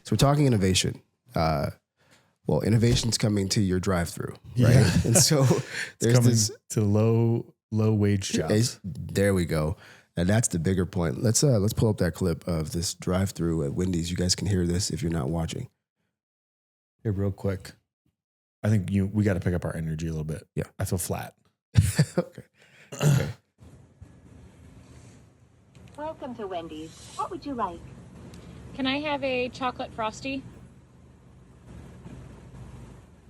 So we're talking innovation. Well, innovation's coming to your drive-through, right? Yeah. And so there's this to low wage jobs. There we go. And that's the bigger point. Let's pull up that clip of this drive-through at Wendy's. You guys can hear this if you're not watching. Here, real quick. I think we got to pick up our energy a little bit. Yeah. I feel flat. Okay. Welcome to Wendy's. What would you like? Can I have a chocolate frosty?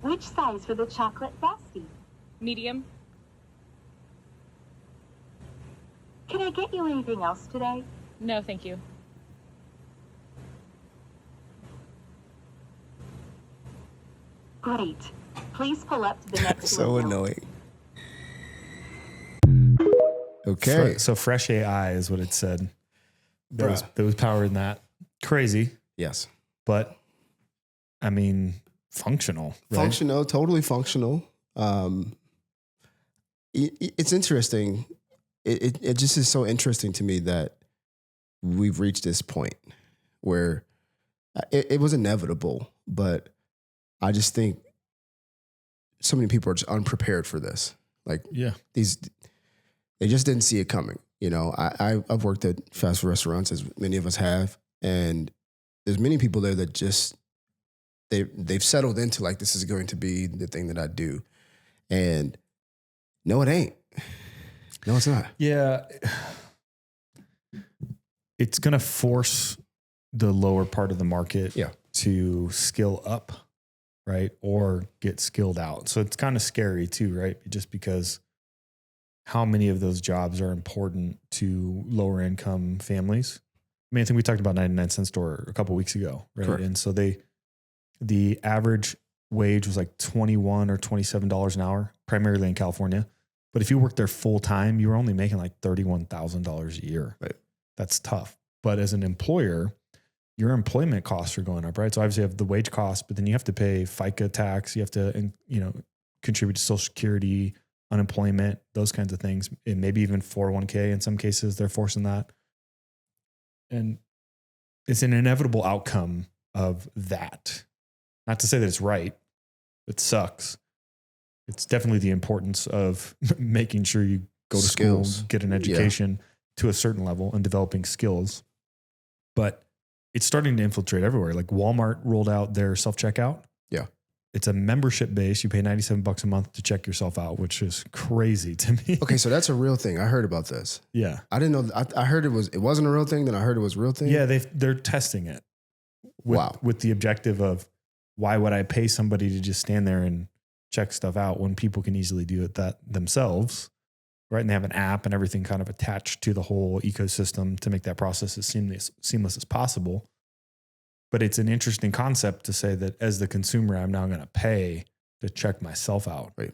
Which size for the chocolate frosty? Medium. Can I get you anything else today? No, thank you. Great. Please pull up to the next So window. annoying. Okay. So fresh AI is what it said. There was power in that. Crazy. Yes. But I mean, functional. Right? Functional, totally functional. It's interesting. It just is so interesting to me that we've reached this point where it was inevitable, but I just think so many people are just unprepared for this. Like, yeah, they just didn't see it coming. You know, I've worked at fast food restaurants, as many of us have, and there's many people there that just they've settled into like, this is going to be the thing that I do, and no, it ain't. No, it's not. Yeah, it's gonna force the lower part of the market to skill up, right, or get skilled out. So it's kind of scary too, right? Just because how many of those jobs are important to lower income families? I mean, I think we talked about 99-cent store a couple of weeks ago, right? Correct. And so the average wage was like $21 or $27 an hour, primarily in California. But if you worked there full time, you were only making like $31,000 a year. Right. That's tough. But as an employer, your employment costs are going up, right? So obviously you have the wage costs, but then you have to pay FICA tax. You have to, contribute to Social Security, unemployment, those kinds of things, and maybe even 401k in some cases, they're forcing that. And it's an inevitable outcome of that. Not to say that it's right. It sucks. It's definitely the importance of making sure you go to school, get an education to a certain level and developing skills. But it's starting to infiltrate everywhere. Like Walmart rolled out their self-checkout. Yeah. It's a membership base. You pay $97 a month to check yourself out, which is crazy to me. Okay, so that's a real thing. I heard about this. Yeah. I didn't know. I heard it wasn't a real thing. Then I heard it was a real thing. Yeah, they're testing it. With the objective of, why would I pay somebody to just stand there and check stuff out when people can easily do it that themselves, right? And they have an app and everything kind of attached to the whole ecosystem to make that process as seamless as possible. But it's an interesting concept to say that as the consumer, I'm now going to pay to check myself out. Right.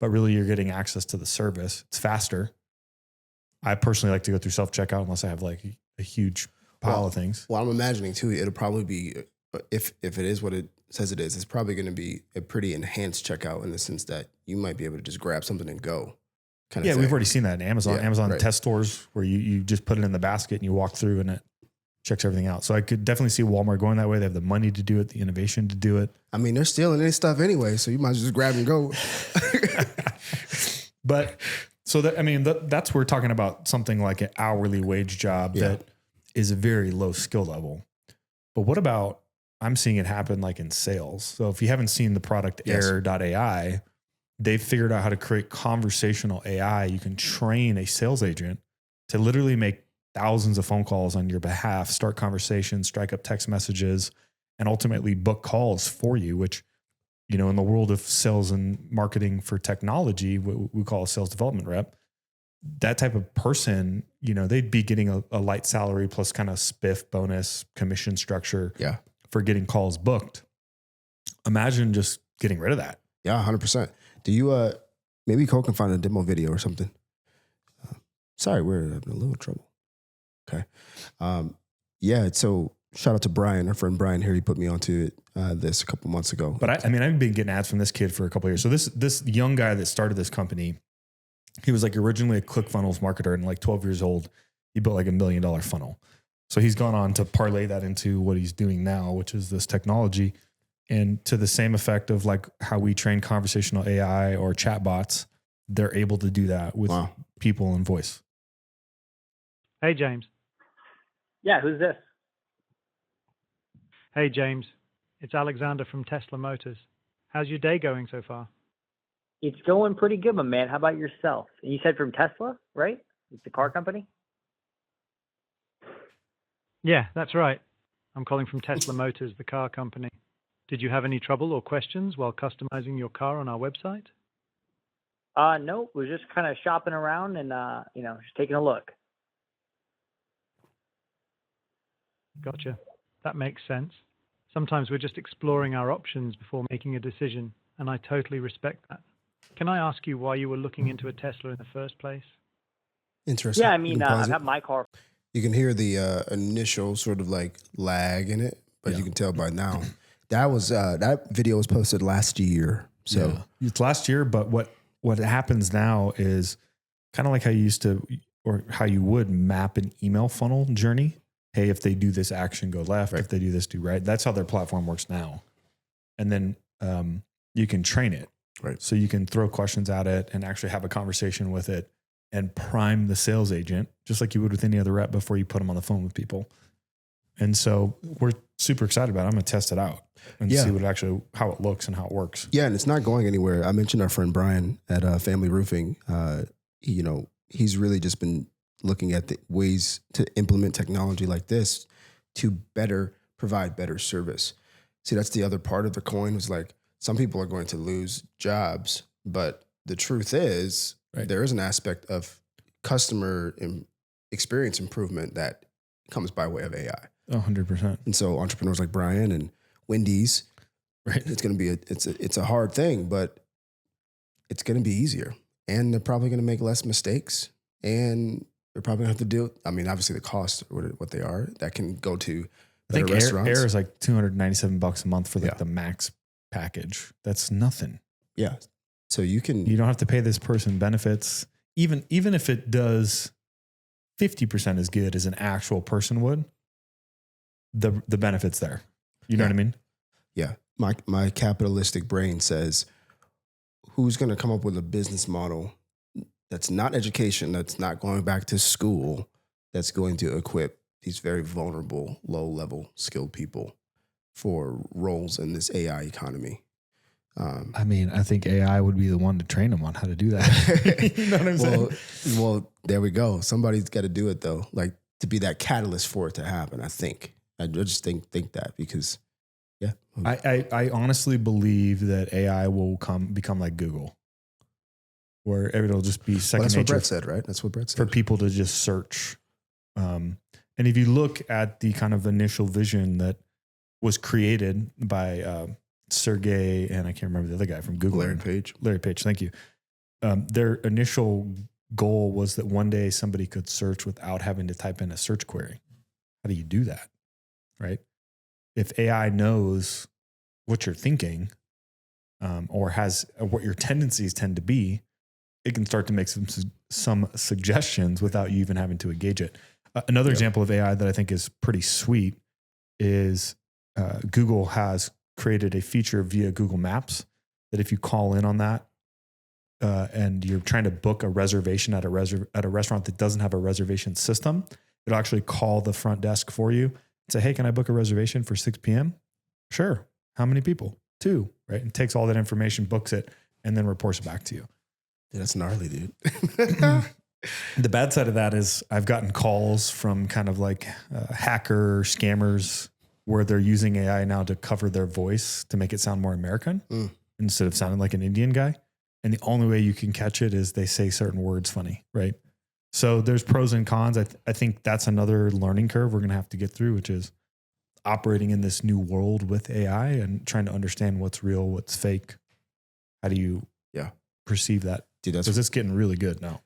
But really you're getting access to the service. It's faster. I personally like to go through self-checkout unless I have like a huge pile of things. Well, I'm imagining too, it'll probably be, if it is what it says it is, it's probably going to be a pretty enhanced checkout in the sense that you might be able to just grab something and go. Yeah, we've already seen that in Amazon. Yeah, Amazon right. test stores where you just put it in the basket and you walk through and it checks everything out. So I could definitely see Walmart going that way. They have the money to do it, the innovation to do it. I mean, they're stealing any stuff anyway, so you might as well just grab and go. But so that's we're talking about something like an hourly wage job that is a very low skill level. But what about, I'm seeing it happen like in sales. So if you haven't seen the product Air.ai, they've figured out how to create conversational AI. You can train a sales agent to literally make thousands of phone calls on your behalf, start conversations, strike up text messages, and ultimately book calls for you, which, in the world of sales and marketing for technology, what we call a sales development rep, that type of person, they'd be getting a light salary plus kind of spiff bonus commission structure for getting calls booked. Imagine just getting rid of that. Yeah, 100%. Do you, maybe Cole can find a demo video or something. Sorry, we're having a little trouble. Okay. So shout out to Brian, our friend Brian here. He put me onto it this a couple months ago. But I've been getting ads from this kid for a couple of years. So this young guy that started this company, he was like originally a ClickFunnels marketer and like 12 years old, he built like $1 million funnel. So he's gone on to parlay that into what he's doing now, which is this technology. And to the same effect of like how we train conversational AI or chatbots, they're able to do that with people and voice. Hey, James. Yeah, who's this? Hey, James. It's Alexander from Tesla Motors. How's your day going so far? It's going pretty good, my man. How about yourself? And you said from Tesla, right? It's the car company? Yeah, that's right. I'm calling from Tesla Motors, the car company. Did you have any trouble or questions while customizing your car on our website? No, we're just kind of shopping around and, just taking a look. Gotcha. That makes sense. Sometimes we're just exploring our options before making a decision, and I totally respect that. Can I ask you why you were looking into a Tesla in the first place? Interesting. Yeah, I mean, I've had my car. You can hear the initial sort of like lag in it, but you can tell by now. That video was posted last year. So it's last year, but what happens now is kind of like how you used to, or how you would map an email funnel journey. Hey, if they do this action, go left. Right. If they do this, do right. That's how their platform works now. And then you can train it. Right. So you can throw questions at it and actually have a conversation with it and prime the sales agent, just like you would with any other rep before you put them on the phone with people. And so we're super excited about it. I'm going to test it out and see how it looks and how it works. Yeah. And it's not going anywhere. I mentioned our friend Brian at Family Roofing. He's really just been looking at the ways to implement technology like this to better provide better service. See, that's the other part of the coin, was like, some people are going to lose jobs, but the truth is there is an aspect of customer experience improvement that comes by way of AI. 100%. And so entrepreneurs like Brian and Wendy's, it's going to be it's a hard thing, but it's going to be easier, and they're probably going to make less mistakes, and they're probably going to have to deal. I mean, obviously the costs, what they are, that can go to better restaurants. Air is like $297 a month for like the max package. That's nothing. Yeah. So you don't have to pay this person benefits. Even if it does 50% as good as an actual person would, the benefit's there. You know what I mean? Yeah. My capitalistic brain says, who's going to come up with a business model that's not education, that's not going back to school, that's going to equip these very vulnerable, low-level skilled people for roles in this AI economy? I think AI would be the one to train them on how to do that. You know what I'm saying? Well, there we go. Somebody's got to do it, though, like to be that catalyst for it to happen, I think. I just think that because, I honestly believe that AI will become like Google, where it'll just be second nature. That's what Brett said, right? That's what Brett said. For people to just search. And if you look at the kind of initial vision that was created by Sergey, and I can't remember the other guy from Google. Larry Page, thank you. Their initial goal was that one day somebody could search without having to type in a search query. How do you do that? Right? If AI knows what you're thinking, or has what your tendencies tend to be, it can start to make some suggestions without you even having to engage it. Another example of AI that I think is pretty sweet is Google has created a feature via Google Maps that if you call in on that and you're trying to book a reservation at a restaurant that doesn't have a reservation system, it'll actually call the front desk for you and say, hey, can I book a reservation for 6 p.m.? Sure. How many people? 2, right? And takes all that information, books it, and then reports it back to you. Yeah, that's gnarly, dude. The bad side of that is I've gotten calls from kind of like hacker scammers where they're using AI now to cover their voice to make it sound more American instead of sounding like an Indian guy. And the only way you can catch it is they say certain words funny, right? So there's pros and cons. I think that's another learning curve we're going to have to get through, which is operating in this new world with AI and trying to understand what's real, what's fake. How do you perceive that? Dude, because it's getting really good now.